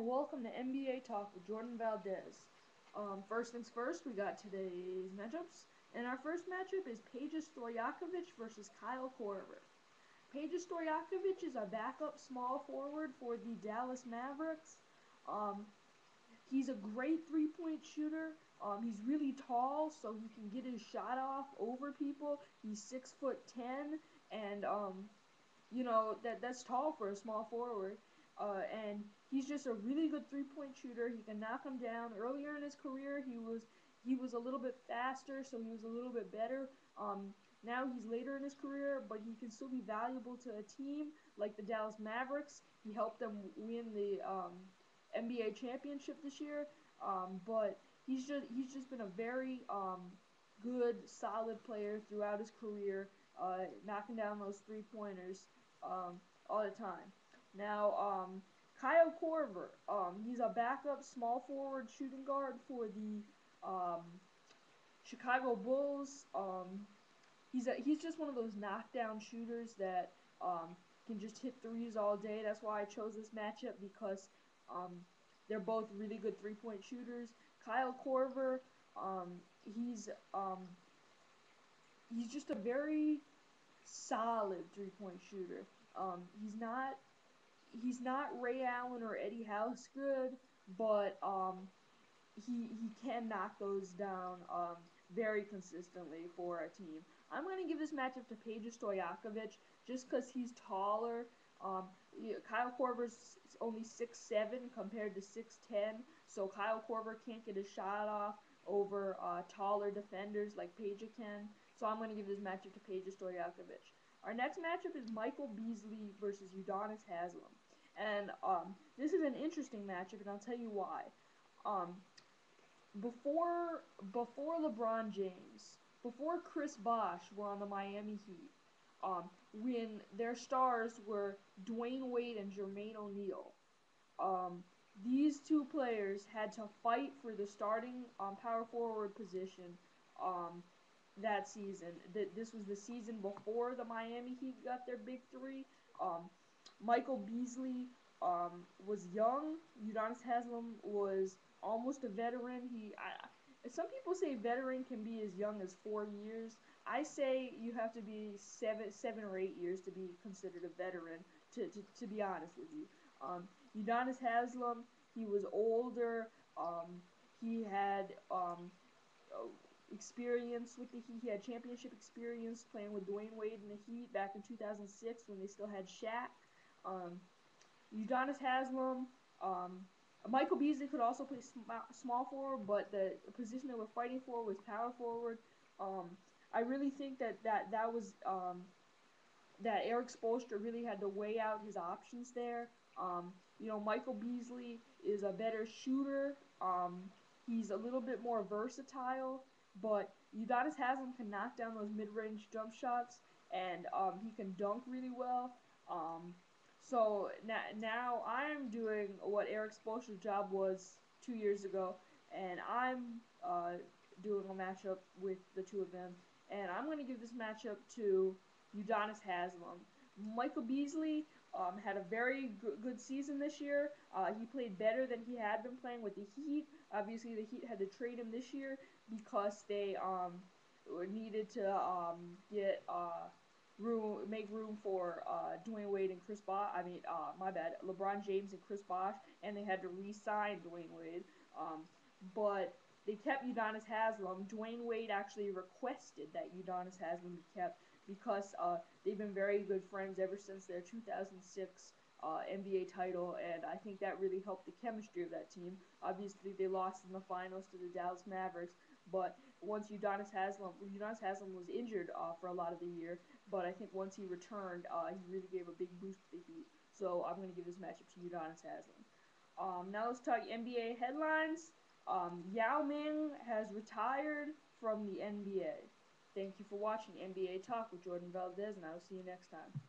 and welcome to NBA Talk with Jordan Valdez. First things first, we got today's matchups. And our first matchup is Peja Stojakovic versus Kyle Korver. Peja Stojakovic is a backup small forward for the Dallas Mavericks. Um, he's a great three-point shooter. He's really tall, so he can get his shot off over people. He's 6'10", and that's tall for a small forward. And he's just a really good three-point shooter. He can knock them down. Earlier in his career, he was a little bit faster, so he was a little bit better. Now he's later in his career, but he can still be valuable to a team like the Dallas Mavericks. He helped them win the NBA championship this year. But he's just been a very good, solid player throughout his career, knocking down those three-pointers all the time. Now, Kyle Korver, he's a backup small forward shooting guard for the Chicago Bulls. He's just one of those knockdown shooters that can just hit threes all day. That's why I chose this matchup because um, they're both really good three-point shooters. Kyle Korver, um, he's um, he's just a very solid three-point shooter. He's not Ray Allen or Eddie House good, but he can knock those down very consistently for a team. I'm going to give this matchup to Peja Stojakovic just because he's taller. Kyle Korver's only 6'7" compared to 6'10", so Kyle Korver can't get his shot off over taller defenders like Peja can. So I'm going to give this matchup to Peja Stojakovic. Our next matchup is Michael Beasley versus Udonis Haslem. And this is an interesting matchup, and I'll tell you why. Um, before LeBron James, before Chris Bosh were on the Miami Heat, when their stars were Dwayne Wade and Jermaine O'Neal, um, these two players had to fight for the starting power forward position um, that season. This was the season before the Miami Heat got their big three. Um, Michael Beasley was young. Udonis Haslem was almost a veteran. Some people say veteran can be as young as 4 years. I say you have to be 7 or 8 years to be considered a veteran. To be honest with you, Udonis Haslem, he was older. He had experience with the Heat. He had championship experience playing with Dwayne Wade in the Heat back in 2006 when they still had Shaq. Um, Udonis Haslem, um, Michael Beasley could also play small forward, but the position they were fighting for was power forward. Um, I really think that was that Eric Spoelstra really had to weigh out his options there. Michael Beasley is a better shooter. He's a little bit more versatile, but Udonis Haslem can knock down those mid-range jump shots, and he can dunk really well. So now I'm doing what Eric Spoelstra's job was 2 years ago, and I'm doing a matchup with the two of them, and I'm going to give this matchup to Udonis Haslem. Michael Beasley had a very good season this year. He played better than he had been playing with the Heat. Obviously, the Heat had to trade him this year because they needed to make room for Dwayne Wade and Chris Bosh. My bad, LeBron James and Chris Bosh, and they had to re-sign Dwayne Wade. But they kept Udonis Haslem. Dwayne Wade actually requested that Udonis Haslem be kept because they've been very good friends ever since their 2006 NBA title, and I think that really helped the chemistry of that team. Obviously, they lost in the finals to the Dallas Mavericks, but once Udonis Haslem was injured for a lot of the year, but I think once he returned, he really gave a big boost to the Heat. So I'm going to give this matchup to Udonis Haslem. Now let's talk NBA headlines. Yao Ming has retired from the NBA. Thank you for watching NBA Talk with Jordan Valdez, and I will see you next time.